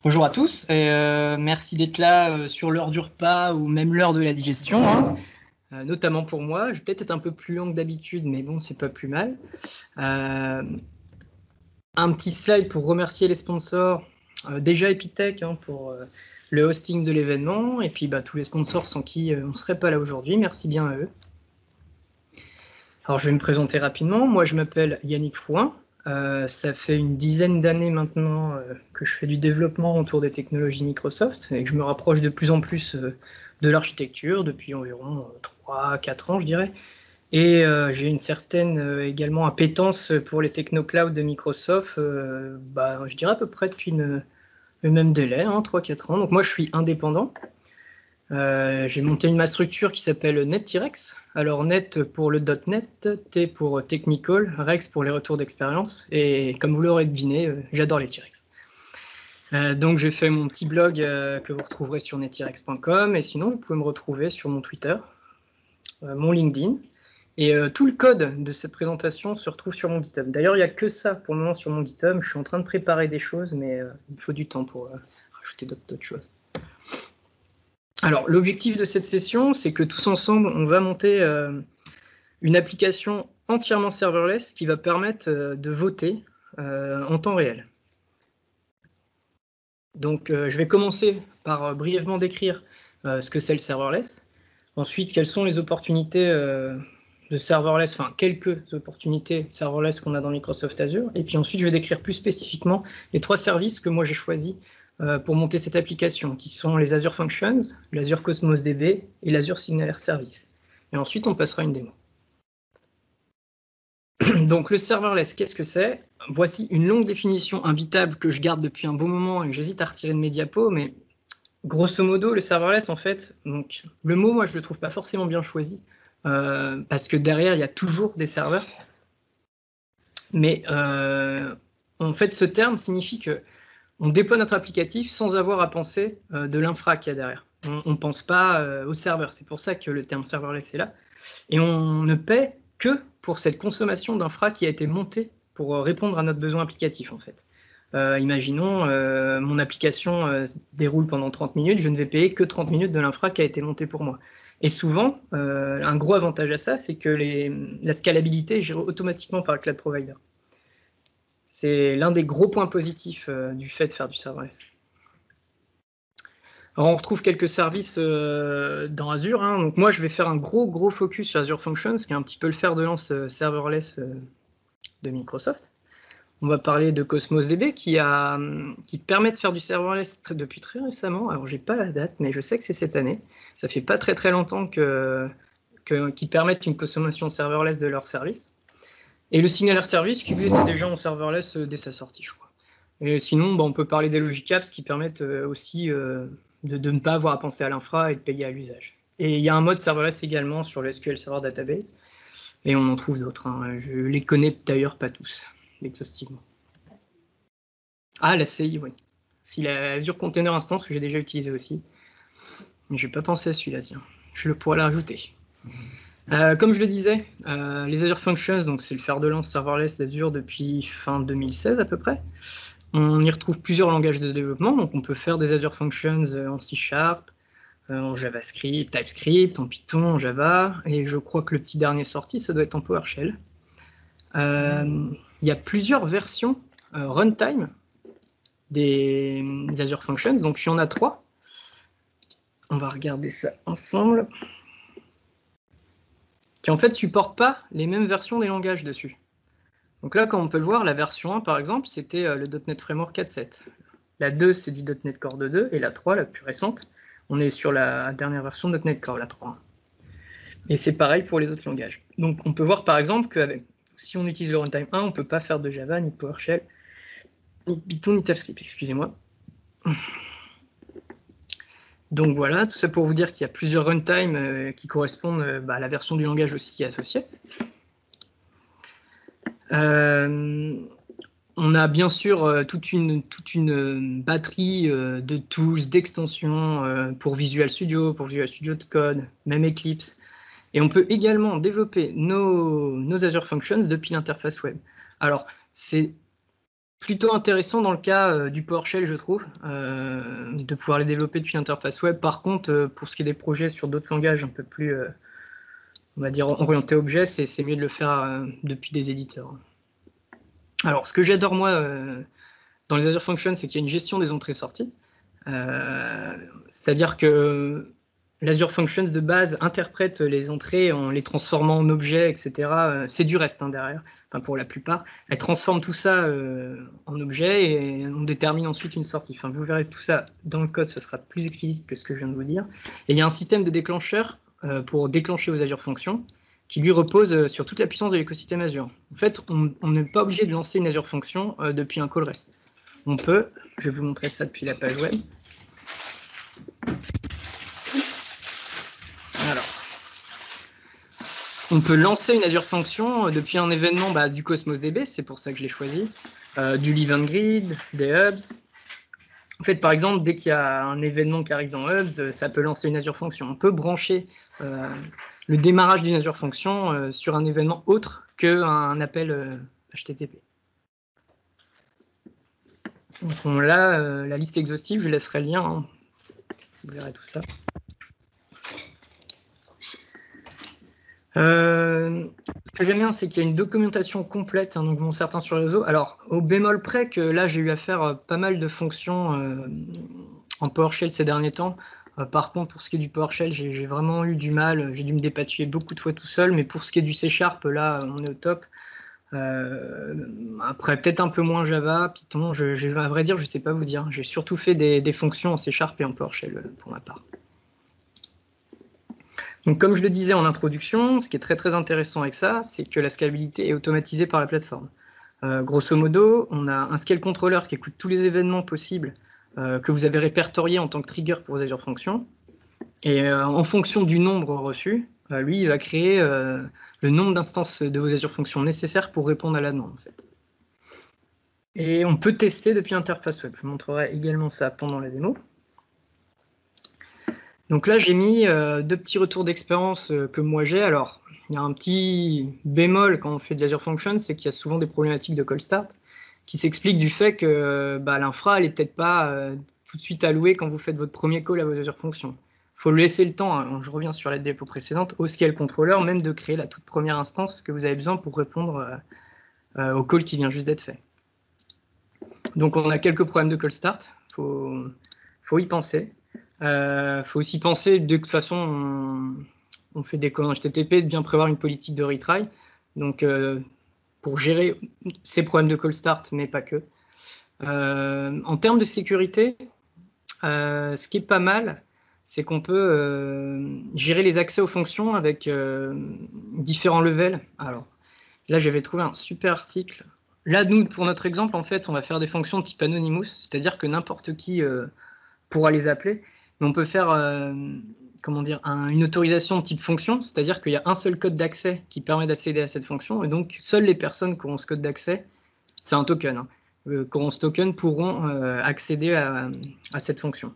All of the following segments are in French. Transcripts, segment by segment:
Bonjour à tous, et merci d'être là sur l'heure du repas ou même l'heure de la digestion, hein. Notamment pour moi. Je vais peut-être être un peu plus long que d'habitude, mais bon, c'est pas plus mal. Un petit slide pour remercier les sponsors. Déjà Epitech hein, pour le hosting de l'événement, et puis tous les sponsors sans qui on ne serait pas là aujourd'hui. Merci bien à eux. Alors je vais me présenter rapidement. Moi je m'appelle Yannick Frouin. Ça fait une dizaine d'années maintenant que je fais du développement autour des technologies Microsoft et que je me rapproche de plus en plus de l'architecture depuis environ 3-4 ans, je dirais. Et j'ai une certaine également appétence pour les techno-cloud de Microsoft, je dirais à peu près depuis le même délai, 3-4 ans. Donc moi je suis indépendant. J'ai monté ma structure qui s'appelle NetTrex. Alors Net pour le .NET, T pour Technical, Rex pour les retours d'expérience. Et comme vous l'aurez deviné, j'adore les T-Rex. Donc j'ai fait mon petit blog que vous retrouverez sur nettrex.com. Et sinon, vous pouvez me retrouver sur mon Twitter, mon LinkedIn. Et tout le code de cette présentation se retrouve sur mon GitHub. D'ailleurs, il n'y a que ça pour le moment sur mon GitHub. Je suis en train de préparer des choses, mais il faut du temps pour rajouter d'autres choses. Alors, l'objectif de cette session, c'est que tous ensemble, on va monter une application entièrement serverless qui va permettre de voter en temps réel. Donc, je vais commencer par brièvement décrire ce que c'est le serverless. Ensuite, quelles sont les opportunités de serverless, enfin quelques opportunités serverless qu'on a dans Microsoft Azure. Et puis ensuite, je vais décrire plus spécifiquement les 3 services que moi j'ai choisis pour monter cette application, qui sont les Azure Functions, l'Azure Cosmos DB et l'Azure Signaler Service. Et ensuite, on passera à une démo. Donc, le serverless, qu'est-ce que c'est? Voici une longue définition imbitable que je garde depuis un bon moment et que j'hésite à retirer de mes diapos, mais grosso modo, le serverless, en fait, donc, le mot, moi, je le trouve pas forcément bien choisi, parce que derrière, il y a toujours des serveurs. Mais en fait, ce terme signifie que on déploie notre applicatif sans avoir à penser de l'infra qu'il y a derrière. On ne pense pas au serveur. C'est pour ça que le terme serverless est là. Et on ne paie que pour cette consommation d'infra qui a été montée pour répondre à notre besoin applicatif, en fait. Imaginons, mon application déroule pendant 30 minutes, je ne vais payer que 30 minutes de l'infra qui a été montée pour moi. Et souvent, un gros avantage à ça, c'est que la scalabilité est gérée automatiquement par le cloud provider. C'est l'un des gros points positifs du fait de faire du serverless. Alors, on retrouve quelques services dans Azure. Donc moi, je vais faire un gros focus sur Azure Functions, qui est un petit peu le fer de lance serverless de Microsoft. On va parler de Cosmos DB, qui permet de faire du serverless depuis très récemment. Alors, j'ai pas la date, mais je sais que c'est cette année. Ça fait pas très longtemps qu'ils permettent une consommation serverless de leur service. Et le Signaler Service, qui lui était déjà en serverless dès sa sortie, je crois. Et sinon, on peut parler des Logic Apps qui permettent aussi de ne pas avoir à penser à l'infra et de payer à l'usage. Et il y a un mode serverless également sur le SQL Server Database. Et on en trouve d'autres. Je les connais d'ailleurs pas tous, exhaustivement. Ah, la CI, oui. Si la Azure Container Instance, que j'ai déjà utilisé aussi. Mais je n'ai pas pensé à celui-là, tiens. Je pourrais la rajouter. Comme je le disais, les Azure Functions, donc c'est le fer de lance serverless d'Azure depuis fin 2016 à peu près. On y retrouve plusieurs langages de développement, donc on peut faire des Azure Functions en C#, en JavaScript, TypeScript, en Python, en Java, et je crois que le petit dernier sorti, ça doit être en PowerShell. Il y a plusieurs versions runtime des Azure Functions, donc il y en a 3. On va regarder ça ensemble. Qui en fait ne supportent pas les mêmes versions des langages dessus. Donc là, comme on peut le voir, la version 1, par exemple, c'était le .NET Framework 4.7. La 2, c'est du .NET Core 2.2, et la 3, la plus récente, on est sur la dernière version de .NET Core, la 3. Et c'est pareil pour les autres langages. Donc on peut voir par exemple que si on utilise le runtime 1, on ne peut pas faire de Java, ni de PowerShell, ni de Python, ni de TypeScript, excusez-moi. Donc voilà, tout ça pour vous dire qu'il y a plusieurs runtime qui correspondent à la version du langage aussi qui est associée. On a bien sûr toute une batterie de tools, d'extensions pour Visual Studio Code, même Eclipse. Et on peut également développer nos Azure Functions depuis l'interface web. Alors, c'est plutôt intéressant dans le cas du PowerShell, je trouve, de pouvoir les développer depuis l'interface web. Par contre, pour ce qui est des projets sur d'autres langages un peu plus, on va dire, orientés objet, c'est mieux de le faire depuis des éditeurs. Alors, ce que j'adore, moi, dans les Azure Functions, c'est qu'il y a une gestion des entrées-sorties. C'est-à-dire que l'Azure Functions de base interprète les entrées en les transformant en objets, etc. C'est du REST derrière, enfin pour la plupart. Elle transforme tout ça en objets et on détermine ensuite une sortie. Enfin, vous verrez tout ça dans le code, ce sera plus explicite que ce que je viens de vous dire. Et il y a un système de déclencheur pour déclencher vos Azure Functions qui lui repose sur toute la puissance de l'écosystème Azure. En fait, on n'est pas obligé de lancer une Azure Function depuis un call REST. On peut, je vais vous montrer ça depuis la page web. Alors, on peut lancer une Azure Function depuis un événement du Cosmos DB, c'est pour ça que je l'ai choisi, du Event Grid, des Hubs. En fait, par exemple, dès qu'il y a un événement qui arrive dans Hubs, ça peut lancer une Azure Function. On peut brancher le démarrage d'une Azure Function sur un événement autre qu'un appel HTTP. Donc on a la liste exhaustive, je laisserai le lien, hein. Vous verrez tout ça. Ce que j'aime bien, c'est qu'il y a une documentation complète, hein, donc bon, certains sur le réseau. Alors, au bémol près que là, j'ai eu à faire pas mal de fonctions en PowerShell ces derniers temps. Par contre, pour ce qui est du PowerShell, j'ai vraiment eu du mal. J'ai dû me dépatouiller beaucoup de fois tout seul. Mais pour ce qui est du C#, là, on est au top. Après, peut-être un peu moins Java, Python. À vrai dire, je ne sais pas vous dire. J'ai surtout fait des fonctions en C# et en PowerShell pour ma part. Donc, comme je le disais en introduction, ce qui est très très intéressant avec ça, c'est que la scalabilité est automatisée par la plateforme. Grosso modo, on a un scale controller qui écoute tous les événements possibles que vous avez répertoriés en tant que trigger pour vos Azure Functions. Et en fonction du nombre reçu, lui, il va créer le nombre d'instances de vos Azure Functions nécessaires pour répondre à la demande, en fait. Et on peut tester depuis l'interface web. Je vous montrerai également ça pendant la démo. Donc là, j'ai mis deux petits retours d'expérience que moi j'ai. Alors, il y a un petit bémol quand on fait de l'Azure Functions, c'est qu'il y a souvent des problématiques de call start qui s'expliquent du fait que l'infra, elle n'est peut-être pas tout de suite allouée quand vous faites votre premier call à vos Azure Functions. Il faut laisser le temps, hein, je reviens sur la dépo précédente, au scale controller, même de créer la toute première instance que vous avez besoin pour répondre au call qui vient juste d'être fait. Donc, on a quelques problèmes de call start, faut y penser. Faut aussi penser, de toute façon, on fait des calls en HTTP, de bien prévoir une politique de retry. Donc, pour gérer ces problèmes de call start, mais pas que. En termes de sécurité, ce qui est pas mal, c'est qu'on peut gérer les accès aux fonctions avec différents levels. Alors, là, j'avais trouvé un super article. Là, nous, pour notre exemple, en fait, on va faire des fonctions de type Anonymous, c'est-à-dire que n'importe qui pourra les appeler. Mais on peut faire comment dire, une autorisation de type fonction, c'est-à-dire qu'il y a un seul code d'accès qui permet d'accéder à cette fonction, et donc seules les personnes qui auront ce code d'accès, c'est un token, hein, qui auront ce token pourront accéder à cette fonction.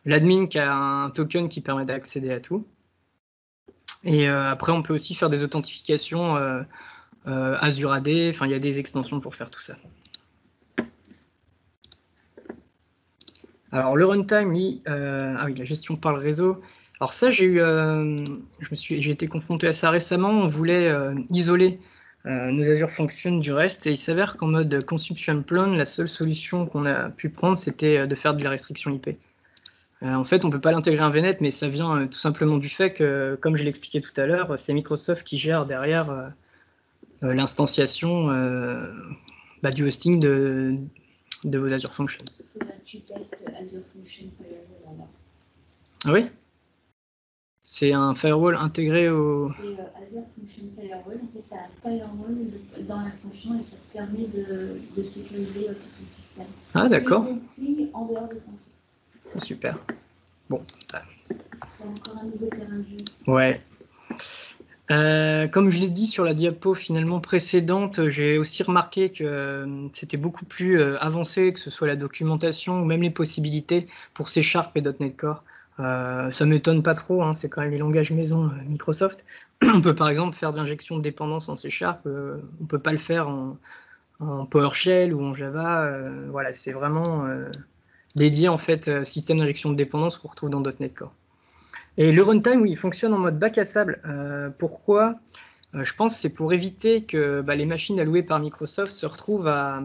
L'admin qui a un token qui permet d'accéder à tout. Et après, on peut aussi faire des authentifications Azure AD, enfin, il y a des extensions pour faire tout ça. Alors, le runtime, lui, ah oui, la gestion par le réseau. Alors ça, j'ai été confronté à ça récemment. On voulait isoler nos Azure Functions du reste, et il s'avère qu'en mode consumption plan, la seule solution qu'on a pu prendre, c'était de faire de la restriction IP. En fait, on ne peut pas l'intégrer à un VNet, mais ça vient tout simplement du fait que, comme je l'expliquais tout à l'heure, c'est Microsoft qui gère derrière l'instanciation du hosting de vos Azure Functions. Il faudra que tu testes Azure Function Firewall alors. Ah oui? C'est un firewall intégré au... C'est Azure Function Firewall. En fait, tu as un firewall dans la fonction et ça te permet de sécuriser tout ton système. Ah d'accord. Y compris en dehors de ton site. Super. Bon. C'est encore un nouveau terrain de jeu. Ouais. Comme je l'ai dit sur la diapo finalement précédente, j'ai aussi remarqué que c'était beaucoup plus avancé, que ce soit la documentation ou même les possibilités pour C# et .NET Core. Ça m'étonne pas trop, hein, c'est quand même les langages maison Microsoft. On peut par exemple faire de l'injection de dépendance en C#, on peut pas le faire en PowerShell ou en Java. Voilà, c'est vraiment dédié en fait système d'injection de dépendance qu'on retrouve dans .NET Core. Et le runtime, oui, il fonctionne en mode bac à sable. Pourquoi? Je pense que c'est pour éviter que les machines allouées par Microsoft se retrouvent à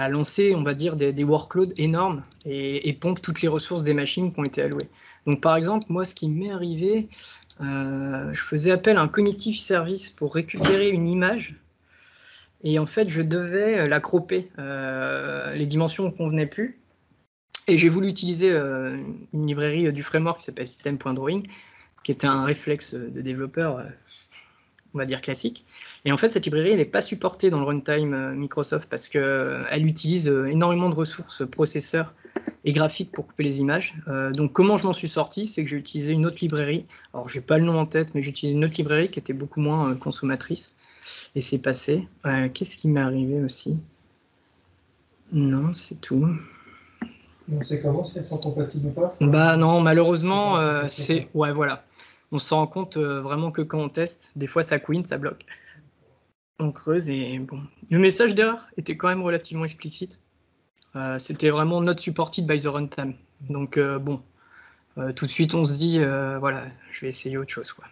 lancer, on va dire, des workloads énormes et pompent toutes les ressources des machines qui ont été allouées. Donc par exemple, moi, ce qui m'est arrivé, je faisais appel à un cognitive service pour récupérer une image et en fait, je devais la cropper. Les dimensions ne convenaient plus. Et j'ai voulu utiliser une librairie du framework qui s'appelle system.drawing, qui était un réflexe de développeur, on va dire classique. Et en fait, cette librairie, n'est pas supportée dans le runtime Microsoft parce qu'elle utilise énormément de ressources processeurs et graphiques pour couper les images. Donc, comment je m'en suis sorti, c'est que j'ai utilisé une autre librairie. Alors, j'ai pas le nom en tête, mais j'ai utilisé une autre librairie qui était beaucoup moins consommatrice. Et c'est passé. Qu'est-ce qui m'est arrivé aussi? Non, c'est tout. On sait comment si elles sont compatibles ou pas? Bah non, malheureusement, c'est... Ouais, voilà. On s'en rend compte vraiment que quand on teste, des fois ça queen, ça bloque. On creuse et bon. Le message d'erreur était quand même relativement explicite. C'était vraiment not supported by the runtime. Donc bon, tout de suite on se dit, voilà, je vais essayer autre chose, quoi.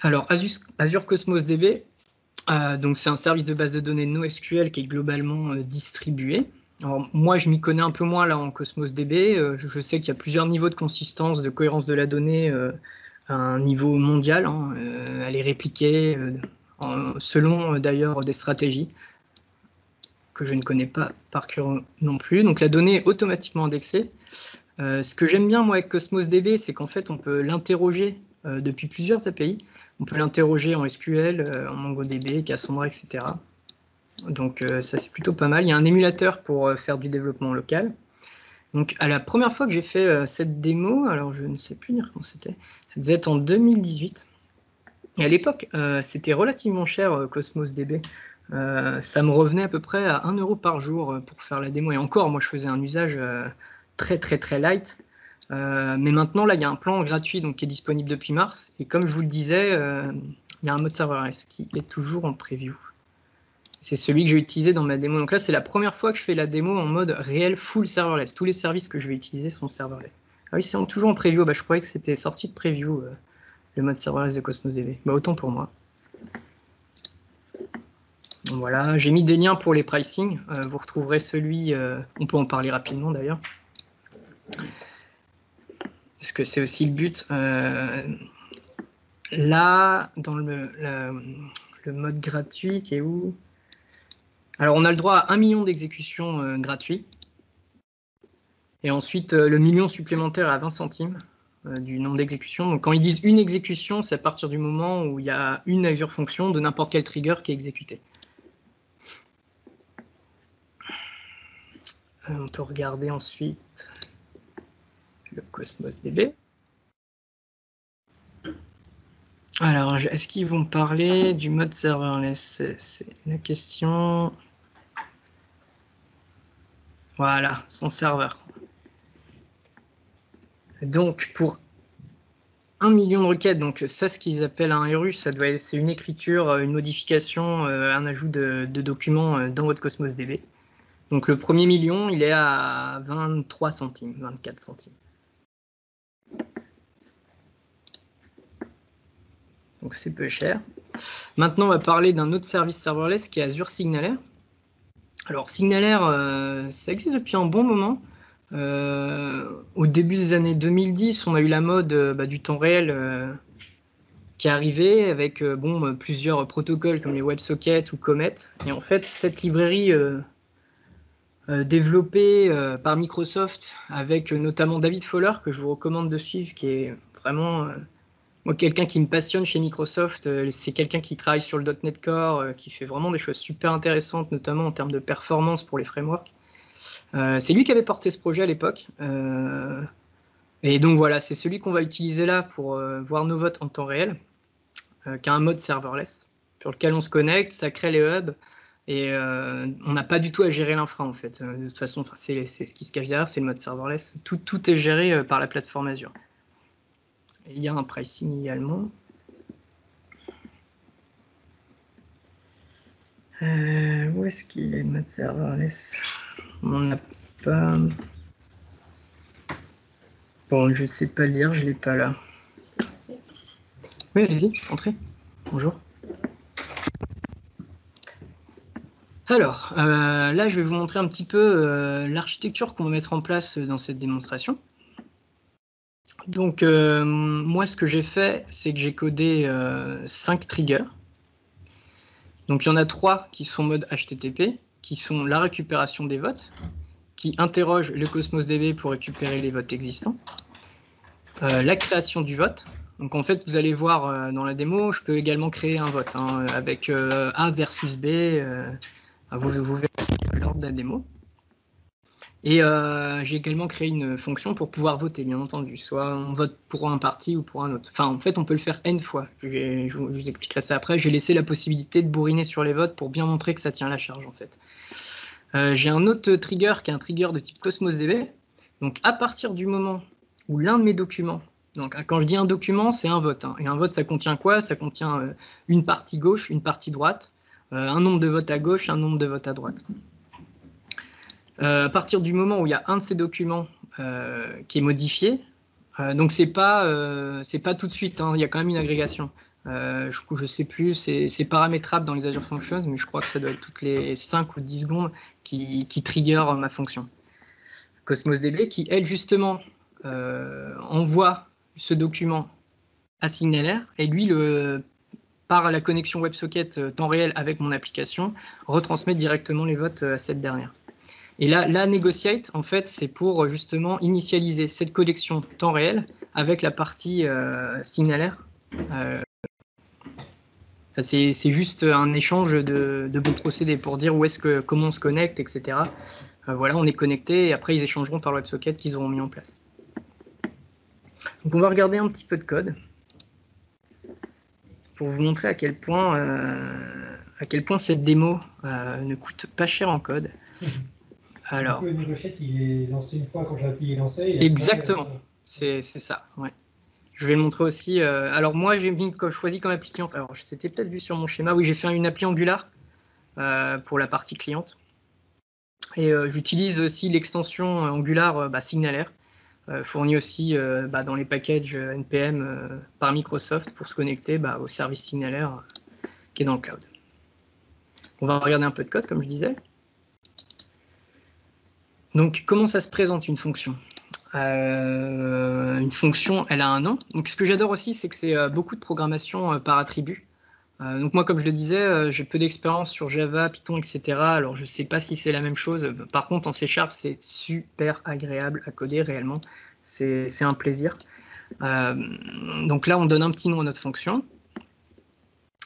Alors, Azure Cosmos DB, donc c'est un service de base de données NoSQL qui est globalement distribué. Alors, moi, je m'y connais un peu moins là en Cosmos DB. Je sais qu'il y a plusieurs niveaux de consistance, de cohérence de la donnée à un niveau mondial. Hein. Elle est répliquée selon d'ailleurs des stratégies que je ne connais pas par cœur non plus. Donc la donnée est automatiquement indexée. Ce que j'aime bien moi avec Cosmos DB, c'est qu'en fait on peut l'interroger depuis plusieurs API. On peut l'interroger en SQL, en MongoDB, Cassandra, etc. Donc ça c'est plutôt pas mal. Il y a un émulateur pour faire du développement local. Donc à la première fois que j'ai fait cette démo, alors je ne sais plus dire quand c'était, ça devait être en 2018. Et à l'époque, c'était relativement cher Cosmos DB. Ça me revenait à peu près à 1 € par jour pour faire la démo. Et encore, moi je faisais un usage très light. Mais maintenant, là, il y a un plan gratuit donc, qui est disponible depuis mars. Et comme je vous le disais, il y a un mode serverless qui est toujours en preview. C'est celui que j'ai utilisé dans ma démo. Donc là, c'est la première fois que je fais la démo en mode réel full serverless. Tous les services que je vais utiliser sont serverless. Ah oui, c'est toujours en preview. Bah, je croyais que c'était sorti de preview, le mode serverless de Cosmos DB. Bah, autant pour moi. Donc, voilà, j'ai mis des liens pour les pricing. Vous retrouverez celui, on peut en parler rapidement d'ailleurs. Parce que c'est aussi le but. Là, dans le mode gratuit, qui est où? Alors, on a le droit à 1 million d'exécutions gratuits. Et ensuite, le million supplémentaire à 20 centimes du nombre d'exécutions. Donc, quand ils disent une exécution, c'est à partir du moment où il y a une Azure fonction de n'importe quel trigger qui est exécutée. On peut regarder ensuite le Cosmos DB. Alors, est-ce qu'ils vont parler du mode serverless? C'est la question. Voilà, sans serveur. Donc, pour 1 million de requêtes, donc ça, ce qu'ils appellent un RU, c'est une écriture, une modification, un ajout de documents dans votre Cosmos DB. Donc, le premier million, il est à 23 centimes, 24 centimes. Donc c'est peu cher. Maintenant, on va parler d'un autre service serverless qui est Azure Signalaire. Alors Signalaire, ça existe depuis un bon moment. Au début des années 2010, on a eu la mode du temps réel qui est arrivée avec plusieurs protocoles comme les WebSockets ou Comet. Et en fait, cette librairie développée par Microsoft avec notamment David Fowler, que je vous recommande de suivre, qui est vraiment... moi, quelqu'un qui me passionne chez Microsoft, c'est quelqu'un qui travaille sur le .NET Core, qui fait vraiment des choses super intéressantes, notamment en termes de performance pour les frameworks. C'est lui qui avait porté ce projet à l'époque. Et donc voilà, c'est celui qu'on va utiliser là pour voir nos votes en temps réel, qui a un mode serverless, sur lequel on se connecte, ça crée les hubs, et on n'a pas du tout à gérer l'infra en fait. De toute façon, c'est ce qui se cache derrière, c'est le mode serverless. Tout est géré par la plateforme Azure. Et il y a un pricing également. Où est-ce qu'il est le mode serverless? On n'a pas... Bon, je sais pas lire, je l'ai pas là. Oui, allez-y, entrez. Bonjour. Alors, là, je vais vous montrer un petit peu l'architecture qu'on va mettre en place dans cette démonstration. Donc, moi, ce que j'ai fait, c'est que j'ai codé 5 triggers. Donc, il y en a 3 qui sont mode HTTP, qui sont la récupération des votes, qui interrogent le Cosmos DB pour récupérer les votes existants, la création du vote. Donc, en fait, vous allez voir dans la démo, je peux également créer un vote avec A versus B. Vous verrez lors de la démo. Et j'ai également créé une fonction pour pouvoir voter, bien entendu. Soit on vote pour un parti ou pour un autre. Enfin, en fait, on peut le faire N fois. Je vous expliquerai ça après. J'ai laissé la possibilité de bourriner sur les votes pour bien montrer que ça tient la charge, en fait. J'ai un autre trigger qui est un trigger de type Cosmos DB. Donc, à partir du moment où l'un de mes documents, donc quand je dis un document, c'est un vote. Et un vote, ça contient quoi? Ça contient une partie gauche, une partie droite, un nombre de votes à gauche, un nombre de votes à droite. À partir du moment où il y a un de ces documents qui est modifié, donc c'est pas tout de suite, il y a quand même une agrégation. Je sais plus, c'est paramétrable dans les Azure Functions, mais je crois que ça doit être toutes les 5 ou 10 secondes qui trigger ma fonction. Cosmos DB qui, elle, justement, envoie ce document à Signalair, et lui, par la connexion WebSocket temps réel avec mon application, retransmet directement les votes à cette dernière. Et là, la Negotiate, en fait, c'est pour justement initialiser cette collection temps réel avec la partie Signalair. C'est juste un échange de bons procédés pour dire comment on se connecte, etc. Voilà, on est connecté et après ils échangeront par le WebSocket qu'ils auront mis en place. Donc on va regarder un petit peu de code pour vous montrer à quel point cette démo ne coûte pas cher en code. Alors, le Negotiate, il est lancé une fois quand l'appli est lancée. Exactement, c'est ça. Ouais. Je vais le montrer aussi. Alors moi, j'ai choisi comme appli cliente. Alors, c'était peut-être vu sur mon schéma. Oui, j'ai fait une appli Angular pour la partie cliente. Et j'utilise aussi l'extension Angular Signalair, fournie aussi dans les packages NPM par Microsoft pour se connecter au service Signalair qui est dans le cloud. On va regarder un peu de code, comme je disais. Donc, comment ça se présente une fonction? Une fonction, elle a un nom. Donc, ce que j'adore aussi, c'est que c'est beaucoup de programmation par attribut. Donc, moi, comme je le disais, j'ai peu d'expérience sur Java, Python, etc. Alors, je ne sais pas si c'est la même chose. Par contre, en C#, c'est super agréable à coder réellement. C'est un plaisir. Donc là, on donne un petit nom à notre fonction.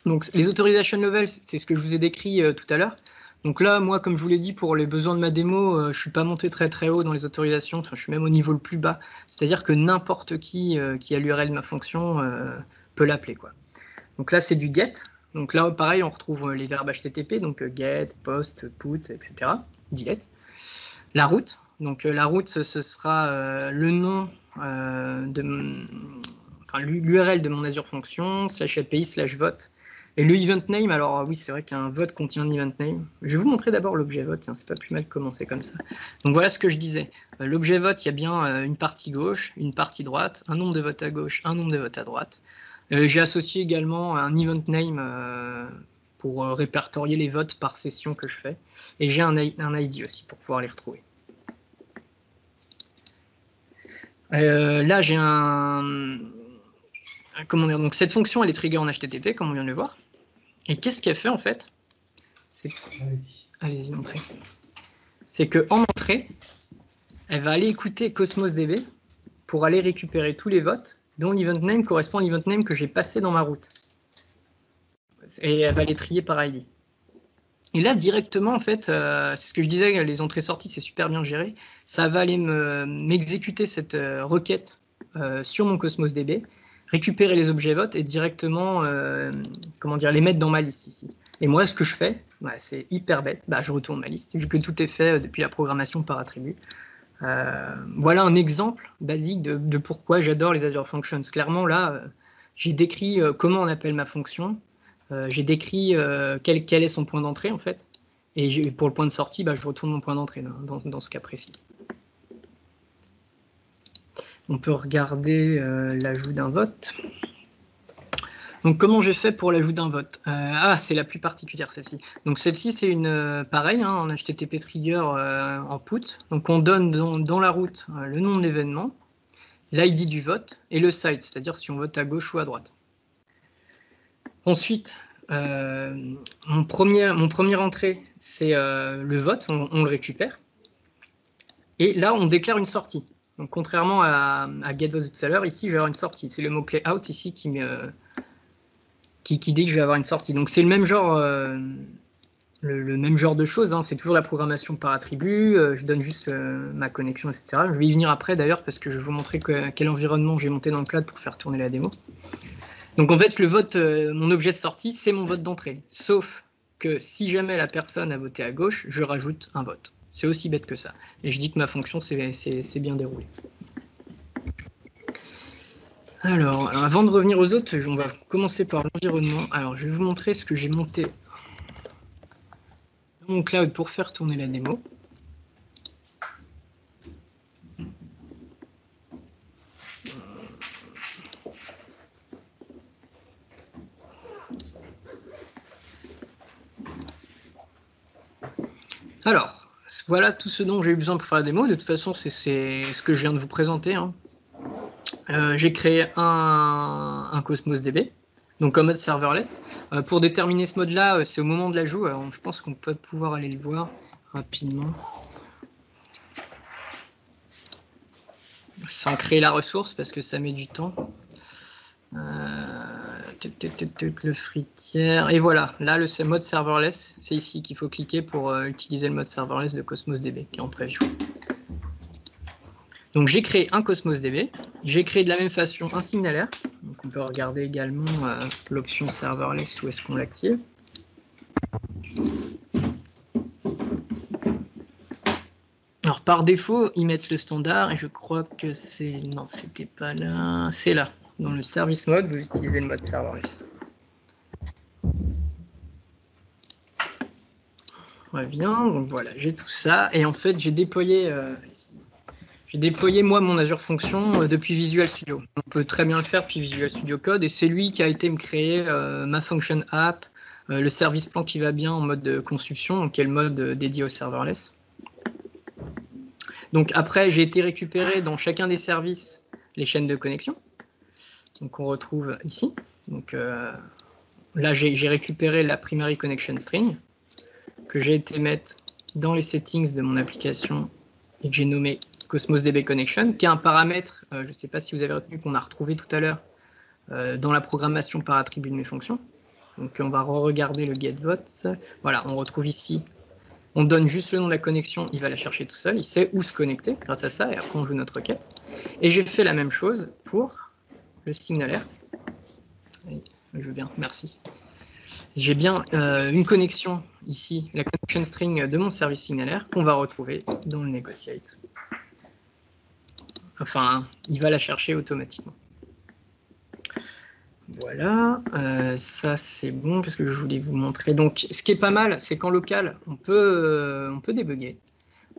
Donc, les authorization levels, c'est ce que je vous ai décrit tout à l'heure. Donc là, moi, comme je vous l'ai dit, pour les besoins de ma démo, je ne suis pas monté très haut dans les autorisations, enfin, je suis même au niveau le plus bas. C'est-à-dire que n'importe qui a l'URL de ma fonction peut l'appeler, quoi. Donc là, c'est du get. Donc là, pareil, on retrouve les verbes HTTP, donc get, post, put, etc. Delete. La route. Donc la route, ce sera le nom l'URL de mon Azure Function, /API/vote. Et le event name, alors oui, c'est vrai qu'un vote contient un event name. Je vais vous montrer d'abord l'objet vote, tiens, c'est pas plus mal de commencer comme ça. Donc voilà ce que je disais. L'objet vote, il y a bien une partie gauche, une partie droite, un nombre de votes à gauche, un nombre de votes à droite. J'ai associé également un event name pour répertorier les votes par session que je fais. Et j'ai un ID aussi pour pouvoir les retrouver. Là, j'ai comment dire, donc cette fonction, elle est trigger en HTTP, comme on vient de le voir. Et qu'est-ce qu'elle fait en fait? Allez-y, montrez. C'est qu'en entrée, elle va aller écouter Cosmos DB pour aller récupérer tous les votes dont l'event name correspond à l'event name que j'ai passé dans ma route. Et elle va les trier par ID. Et là, directement, en fait, c'est ce que je disais, les entrées-sorties, c'est super bien géré. Ça va aller m'exécuter cette requête sur mon Cosmos DB, récupérer les objets votes et directement comment dire, les mettre dans ma liste ici. Et moi, ce que je fais, c'est hyper bête, je retourne ma liste, vu que tout est fait depuis la programmation par attribut. Voilà un exemple basique de pourquoi j'adore les Azure Functions. Clairement, là, j'ai décrit comment on appelle ma fonction, j'ai décrit quel est son point d'entrée, en fait, et pour le point de sortie, je retourne mon point d'entrée dans ce cas précis. On peut regarder l'ajout d'un vote. Donc, comment j'ai fait pour l'ajout d'un vote? C'est la plus particulière, celle-ci. Donc, celle-ci, c'est une pareil, en HTTP Trigger en put. Donc, on donne dans la route le nom de l'événement, l'ID du vote et le site, c'est-à-dire si on vote à gauche ou à droite. Ensuite, mon premier entrée, c'est le vote, on le récupère. Et là, on déclare une sortie. Donc, contrairement à GetVote tout à l'heure, ici, je vais avoir une sortie. C'est le mot-clé out ici qui dit que je vais avoir une sortie. Donc, c'est le même genre, le même genre de choses. C'est toujours la programmation par attribut. Je donne juste ma connexion, etc. Je vais y venir après, d'ailleurs, parce que je vais vous montrer quel environnement j'ai monté dans le cloud pour faire tourner la démo. Donc, en fait, le vote, mon objet de sortie, c'est mon vote d'entrée. Sauf que si jamais la personne a voté à gauche, je rajoute un vote. C'est aussi bête que ça. Et je dis que ma fonction c'est bien déroulé. Alors, avant de revenir aux autres, on va commencer par l'environnement. Alors, je vais vous montrer ce que j'ai monté dans mon cloud pour faire tourner la démo. Alors, voilà tout ce dont j'ai eu besoin pour faire la démo. De toute façon, c'est ce que je viens de vous présenter. J'ai créé un Cosmos DB, donc en mode serverless. Pour déterminer ce mode-là, c'est au moment de l'ajout. Je pense qu'on peut pouvoir aller le voir rapidement. Sans créer la ressource, parce que ça met du temps. Le fritière. Et voilà, là, le mode serverless, c'est ici qu'il faut cliquer pour utiliser le mode serverless de Cosmos DB, qui est en preview. Donc, j'ai créé un Cosmos DB. J'ai créé de la même façon un signalaire. Donc, on peut regarder également l'option serverless, où est-ce qu'on l'active. Alors, par défaut, ils mettent le standard, et je crois que c'est... Non, c'était pas là. C'est là. Dans le service mode, vous utilisez le mode serverless. On revient, donc voilà, j'ai tout ça. Et en fait, j'ai déployé moi mon Azure Function depuis Visual Studio. On peut très bien le faire depuis Visual Studio Code. Et c'est lui qui a été me créer ma function app, le service plan qui va bien en mode de construction, donc qui est le mode dédié au serverless. Donc après, j'ai été récupérer dans chacun des services les chaînes de connexion. Donc on retrouve ici. Donc là, j'ai récupéré la primary connection string que j'ai été mettre dans les settings de mon application et que j'ai nommé Cosmos DB Connection, qui est un paramètre, je ne sais pas si vous avez retenu, qu'on a retrouvé tout à l'heure dans la programmation par attribut de mes fonctions. Donc on va re-regarder le getVote. Voilà, on retrouve ici. On donne juste le nom de la connexion, il va la chercher tout seul, il sait où se connecter grâce à ça, et après on joue notre requête. Et j'ai fait la même chose pour le signalaire. Je veux bien, merci. J'ai bien une connexion ici, la connection string de mon service signalaire, qu'on va retrouver dans le negotiate. Enfin, il va la chercher automatiquement. Voilà, ça c'est bon parce que je voulais vous montrer. Donc, ce qui est pas mal, c'est qu'en local, on peut débugger.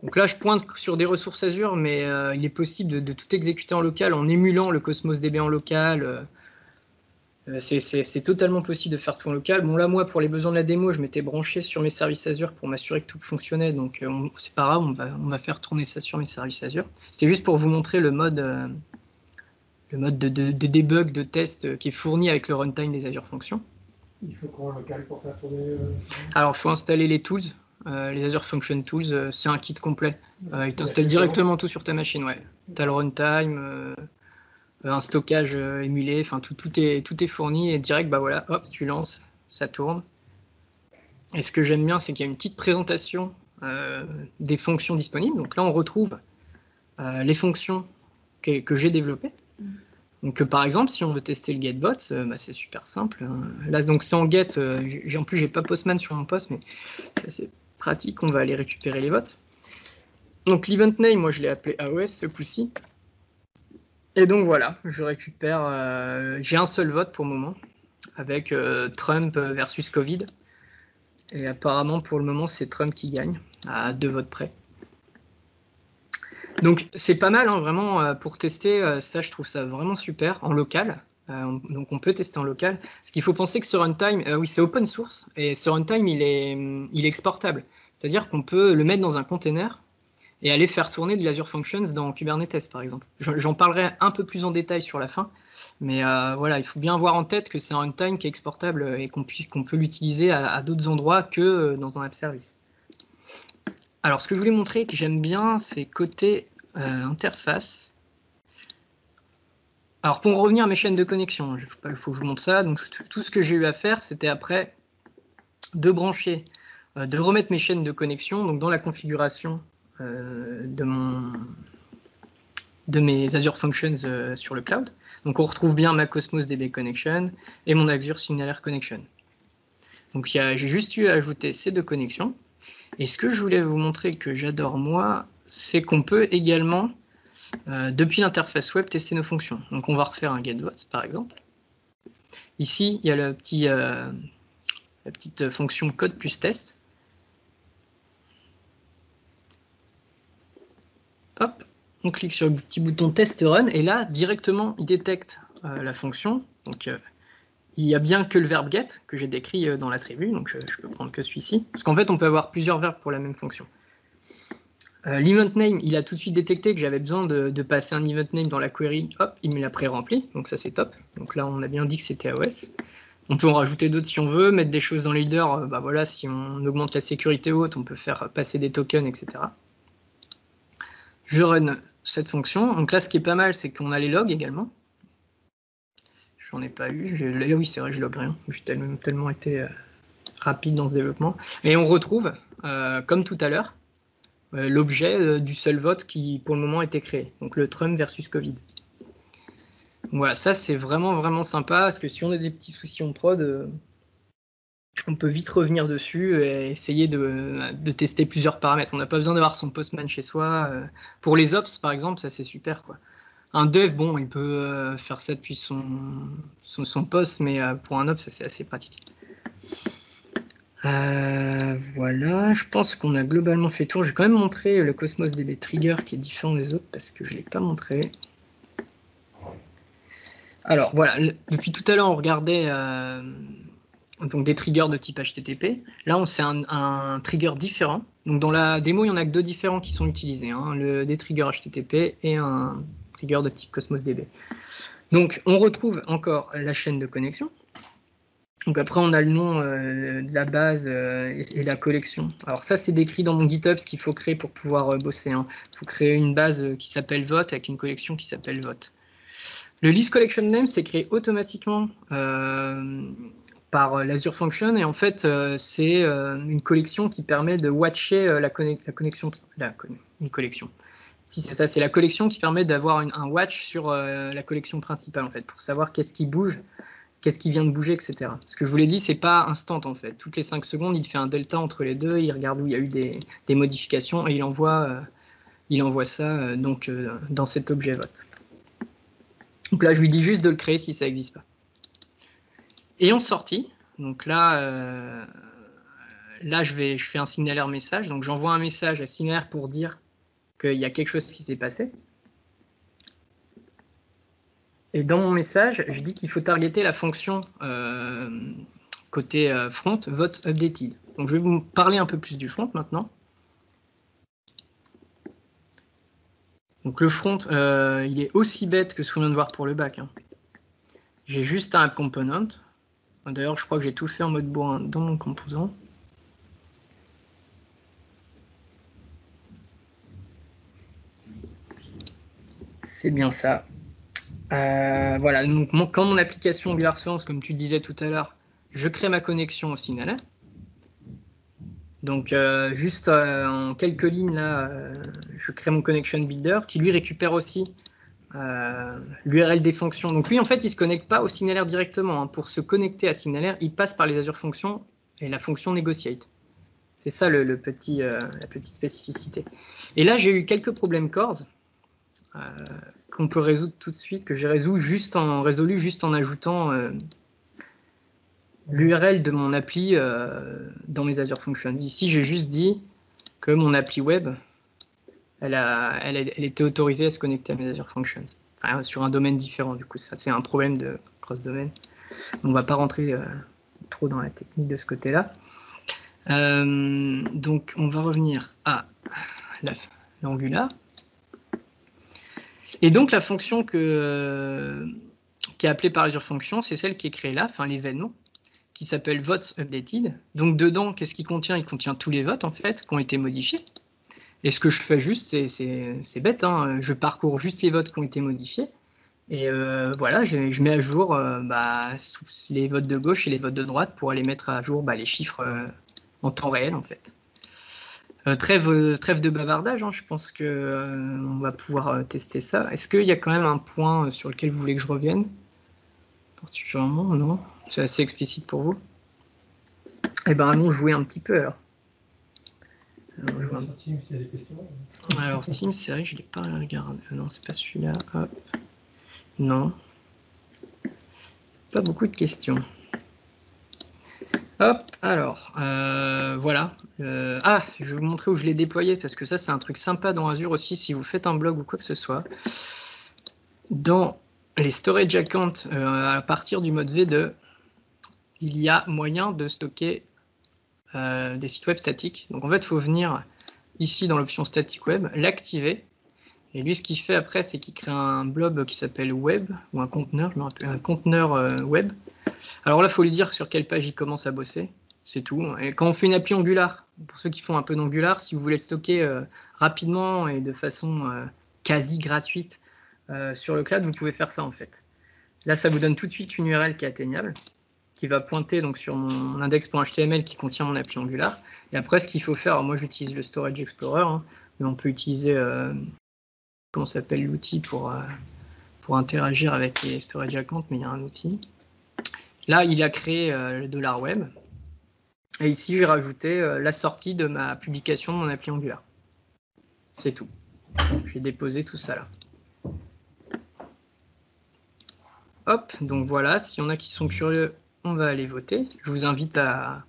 Donc là, je pointe sur des ressources Azure, mais il est possible de tout exécuter en local en émulant le Cosmos DB en local. C'est totalement possible de faire tout en local. Bon, là, moi, pour les besoins de la démo, je m'étais branché sur mes services Azure pour m'assurer que tout fonctionnait. Donc, c'est pas grave, on va faire tourner ça sur mes services Azure. C'était juste pour vous montrer le mode de debug, de test qui est fourni avec le runtime des Azure Functions. Il faut quoi en local pour faire tourner Alors, il faut installer les tools, les Azure Function Tools. C'est un kit complet. Il t'installe directement tout sur ta machine. Ouais. Tu as le runtime, un stockage émulé, enfin tout est fourni et direct, bah voilà, hop, tu lances, ça tourne. Et ce que j'aime bien, c'est qu'il y a une petite présentation des fonctions disponibles. Donc là, on retrouve les fonctions que j'ai développées. Donc par exemple, si on veut tester le getBot, c'est super simple. Là, donc c'est en get. En plus, j'ai pas Postman sur mon post, mais c'est assez pratique. On va aller récupérer les votes. Donc l'event name, moi je l'ai appelé AOS ce coup-ci. Et donc voilà, je récupère. J'ai un seul vote pour le moment, avec Trump versus Covid. Et apparemment, pour le moment, c'est Trump qui gagne, à 2 votes près. Donc c'est pas mal, hein, vraiment, pour tester. Ça, je trouve ça vraiment super, en local. Donc on peut tester en local. Ce qu'il faut penser que ce runtime, oui, c'est open source, et ce runtime, il est exportable. C'est-à-dire qu'on peut le mettre dans un container et aller faire tourner de l'Azure Functions dans Kubernetes, par exemple. J'en parlerai un peu plus en détail sur la fin, mais voilà, il faut bien avoir en tête que c'est un runtime qui est exportable et qu'on peut l'utiliser à d'autres endroits que dans un app service. Alors, ce que je voulais montrer que j'aime bien, c'est côté interface. Alors, pour revenir à mes chaînes de connexion, il faut que je vous montre ça. Donc, tout ce que j'ai eu à faire, c'était après de brancher, de remettre mes chaînes de connexion donc dans la configuration de mes Azure Functions sur le cloud. Donc on retrouve bien ma Cosmos DB Connection et mon Azure SignalR Connection. Donc j'ai juste eu à ajouter ces 2 connexions. Et ce que je voulais vous montrer que j'adore moi, c'est qu'on peut également, depuis l'interface web, tester nos fonctions. Donc on va refaire un getBot par exemple. Ici, il y a la petite fonction code plus test. Hop, on clique sur le petit bouton test run et là directement il détecte la fonction. Donc il n'y a bien que le verbe get que j'ai décrit dans l'attribut, donc je peux prendre que celui-ci. Parce qu'en fait on peut avoir plusieurs verbes pour la même fonction. L'event name, il a tout de suite détecté que j'avais besoin de passer un event name dans la query. Hop, il me l'a pré-rempli, donc ça c'est top. Donc là on a bien dit que c'était AOS. On peut en rajouter d'autres si on veut, mettre des choses dans le leader. Voilà, si on augmente la sécurité haute, on peut faire passer des tokens, etc. Je run cette fonction. Donc là, ce qui est pas mal, c'est qu'on a les logs également. J'en ai pas eu. Oui, c'est vrai, je log rien. J'ai tellement été rapide dans ce développement. Et on retrouve, comme tout à l'heure, l'objet du seul vote qui, pour le moment, a été créé. Donc le Trump versus Covid. Donc, voilà, ça, c'est vraiment, vraiment sympa. Parce que si on a des petits soucis en prod, on peut vite revenir dessus et essayer de tester plusieurs paramètres. On n'a pas besoin d'avoir son Postman chez soi. Pour les ops, par exemple, ça c'est super, quoi. Un dev, bon, il peut faire ça depuis son post, mais pour un ops, ça c'est assez pratique. Voilà, je pense qu'on a globalement fait le tour. Je vais quand même montrer le Cosmos DB Trigger qui est différent des autres parce que je ne l'ai pas montré. Alors voilà, depuis tout à l'heure, on regardait donc des triggers de type HTTP. Là, c'est un trigger différent. Donc dans la démo, il n'y en a que 2 différents qui sont utilisés, hein, des triggers HTTP et un trigger de type Cosmos DB. Donc on retrouve encore la chaîne de connexion. Donc après, on a le nom de la base et la collection. Alors ça, c'est décrit dans mon GitHub, ce qu'il faut créer pour pouvoir bosser. Il faut créer une base qui s'appelle vote avec une collection qui s'appelle vote. Le list collection name, c'est créé automatiquement par l'Azure Function, et en fait, c'est une collection qui permet de watcher une collection. Si c'est ça, c'est la collection qui permet d'avoir un watch sur la collection principale, en fait, pour savoir qu'est-ce qui bouge, qu'est-ce qui vient de bouger, etc. Ce que je vous l'ai dit, c'est pas instant, en fait. Toutes les 5 secondes, il fait un delta entre les deux, il regarde où il y a eu des modifications, et il envoie ça dans cet objet vote. Donc là, je lui dis juste de le créer si ça n'existe pas. Et en sortie, donc là, je fais un SignalR message. Donc j'envoie un message à SignalR pour dire qu'il y a quelque chose qui s'est passé. Et dans mon message, je dis qu'il faut targeter la fonction côté front, vote updated. Donc je vais vous parler un peu plus du front maintenant. Donc le front, il est aussi bête que ce qu'on vient de voir pour le back. Hein. J'ai juste un app component. D'ailleurs, je crois que j'ai tout fait en mode bourrin dans mon composant. C'est bien ça. Voilà, donc quand mon application AngularFluence, comme tu disais tout à l'heure, je crée ma connexion au SignalR. Donc, juste en quelques lignes, là, je crée mon connection builder qui, lui, récupère aussi l'URL des fonctions. Donc, lui, en fait, il ne se connecte pas au signalaire directement. Hein. Pour se connecter à signalaire, il passe par les Azure Functions et la fonction negotiate. C'est ça la petite spécificité. Et là, j'ai eu quelques problèmes CORS qu'on peut résoudre tout de suite, que j'ai résolu juste en ajoutant l'URL de mon appli dans mes Azure Functions. Ici, j'ai juste dit que mon appli web, elle était autorisée à se connecter à mes Azure Functions. Enfin, sur un domaine différent, du coup, ça c'est un problème de cross-domaine. On ne va pas rentrer trop dans la technique de ce côté-là. Donc, on va revenir à l'Angular. Et donc, la fonction qui est appelée par Azure Functions, c'est celle qui est créée là, enfin l'événement, qui s'appelle votes updated. Donc, dedans, qu'est-ce qu'il contient? Il contient tous les votes, en fait, qui ont été modifiés. Et ce que je fais juste, c'est bête, hein, je parcours juste les votes qui ont été modifiés. Et voilà, je mets à jour les votes de gauche et les votes de droite pour aller mettre à jour les chiffres en temps réel, en fait. Trêve de bavardage, hein, je pense qu'on va pouvoir tester ça. Est-ce qu'il y a quand même un point sur lequel vous voulez que je revienne? Particulièrement, non? C'est assez explicite pour vous? Eh bien, allons jouer un petit peu, alors. Sur Teams, il y a des questions. Alors, Teams, c'est vrai que je ne l'ai pas regardé. Non, c'est pas celui-là. Hop. Non. Pas beaucoup de questions. Hop, alors, voilà. Je vais vous montrer où je l'ai déployé, parce que ça, c'est un truc sympa dans Azure aussi, si vous faites un blog ou quoi que ce soit. Dans les storage accounts, à partir du mode V2, il y a moyen de stocker des sites web statiques. Donc, en fait, il faut venir ici dans l'option static web, l'activer. Et lui, ce qu'il fait après, c'est qu'il crée un blob qui s'appelle web, ou un conteneur, je me rappelle, un conteneur web. Alors là, il faut lui dire sur quelle page il commence à bosser, c'est tout. Et quand on fait une appli Angular, pour ceux qui font un peu d'Angular, si vous voulez le stocker rapidement et de façon quasi gratuite sur le cloud, vous pouvez faire ça en fait. Là, ça vous donne tout de suite une URL qui est atteignable, qui va pointer donc sur mon index.html qui contient mon appli Angular. Et après, ce qu'il faut faire, alors moi j'utilise le Storage Explorer, hein, mais on peut utiliser comment s'appelle l'outil pour interagir avec les storage accounts, mais il y a un outil. Là, il a créé le $web. Et ici, j'ai rajouté la sortie de ma publication de mon appli Angular. C'est tout. J'ai déposé tout ça là. Hop, donc voilà, s'il y en a qui sont curieux, on va aller voter. Je vous invite à